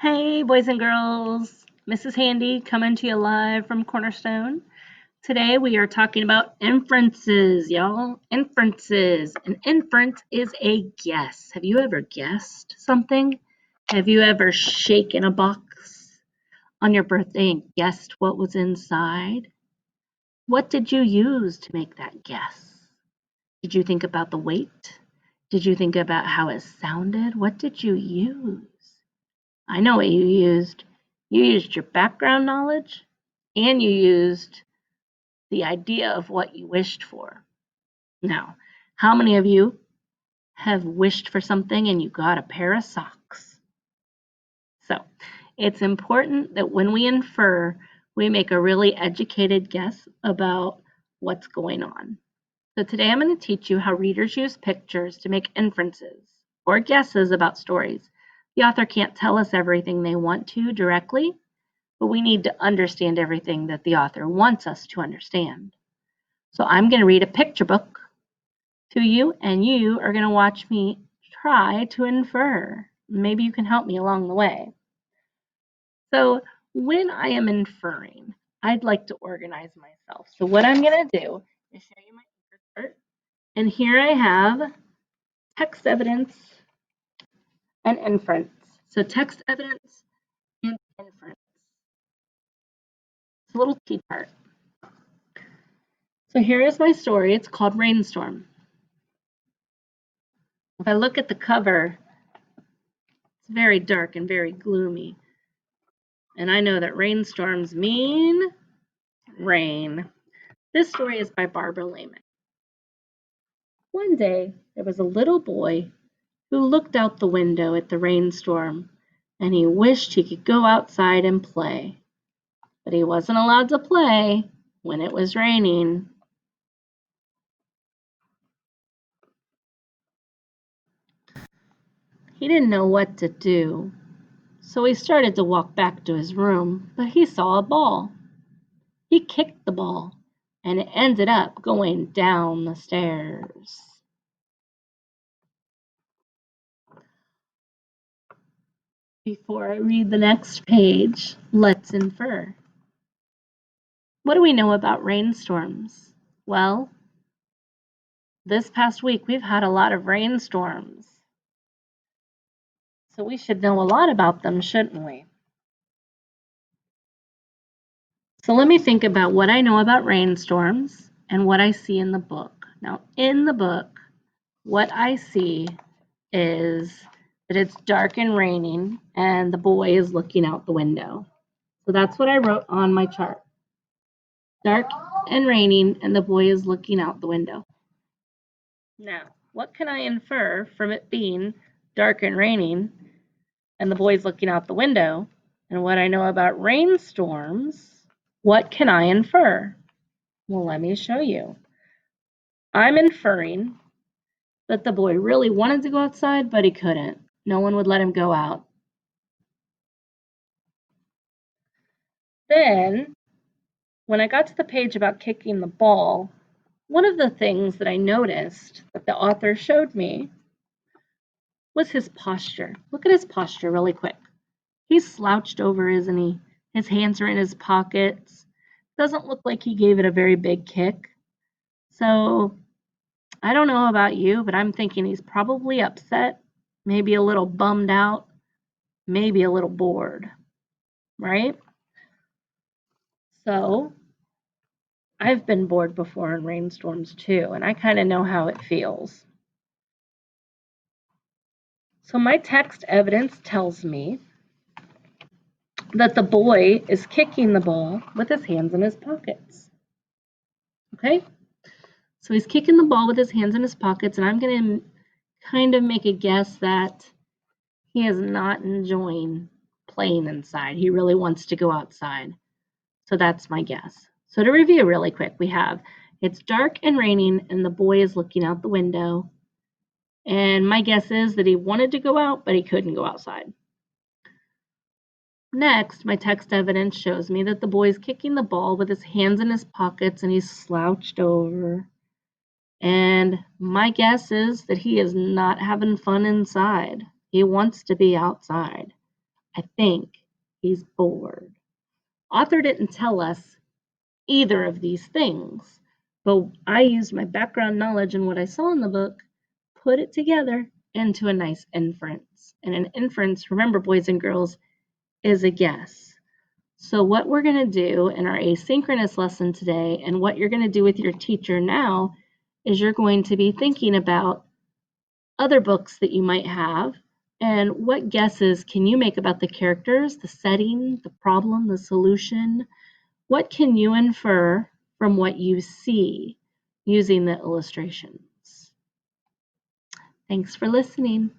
Hey, boys and girls. Mrs. Handy coming to you live from Cornerstone. Today we are talking about inferences, y'all. Inferences. An inference is a guess. Have you ever guessed something? Have you ever shaken a box on your birthday and guessed what was inside? What did you use to make that guess? Did you think about the weight? Did you think about how it sounded? What did you use? I know what you used. You used your background knowledge and you used the idea of what you wished for. Now, how many of you have wished for something and you got a pair of socks? So, it's important that when we infer, we make a really educated guess about what's going on. So, today I'm going to teach you how readers use pictures to make inferences or guesses about stories. The author can't tell us everything they want to directly, but we need to understand everything that the author wants us to understand. So I'm going to read a picture book to you, and you are going to watch me try to infer. Maybe you can help me along the way. So when I am inferring, I'd like to organize myself. So what I'm going to do is show you my chart, and here I have text evidence and inference. So text evidence and inference. It's a little T-chart. So here is my story. It's called Rainstorm. If I look at the cover, it's very dark and very gloomy. And I know that rainstorms mean rain. This story is by Barbara Lehman. One day, there was a little boy who looked out the window at the rainstorm, and he wished he could go outside and play. But he wasn't allowed to play when it was raining. He didn't know what to do, so he started to walk back to his room, but he saw a ball. He kicked the ball, and it ended up going down the stairs. Before I read the next page, let's infer. What do we know about rainstorms? Well, this past week we've had a lot of rainstorms. So we should know a lot about them, shouldn't we? So let me think about what I know about rainstorms and what I see in the book. Now, in the book, what I see is that it's dark and raining and the boy is looking out the window. So that's what I wrote on my chart. Dark and raining and the boy is looking out the window. Now, what can I infer from it being dark and raining and the boy's looking out the window? And what I know about rainstorms, what can I infer? Well, let me show you. I'm inferring that the boy really wanted to go outside, but he couldn't. No one would let him go out. Then, when I got to the page about kicking the ball, one of the things that I noticed that the author showed me was his posture. Look at his posture really quick. He's slouched over, isn't he? His hands are in his pockets. Doesn't look like he gave it a very big kick. So I don't know about you, but I'm thinking he's probably upset, maybe a little bummed out, maybe a little bored, right? So I've been bored before in rainstorms too, and I kind of know how it feels. So my text evidence tells me that the boy is kicking the ball with his hands in his pockets. Okay? So he's kicking the ball with his hands in his pockets, and I'm going to kind of make a guess that he is not enjoying playing inside. He really wants to go outside. So that's my guess. So to review really quick, we have it's dark and raining, and the boy is looking out the window. And my guess is that he wanted to go out, but he couldn't go outside. Next, my text evidence shows me that the boy is kicking the ball with his hands in his pockets and he's slouched over. And my guess is that he is not having fun inside. He wants to be outside. I think he's bored. Author didn't tell us either of these things, but I used my background knowledge and what I saw in the book, put it together into a nice inference. And an inference, remember, boys and girls, is a guess. So what we're going to do in our asynchronous lesson today, and what you're going to do with your teacher now, is you're going to be thinking about other books that you might have, and what guesses can you make about the characters, the setting, the problem, the solution? What can you infer from what you see using the illustrations? Thanks for listening.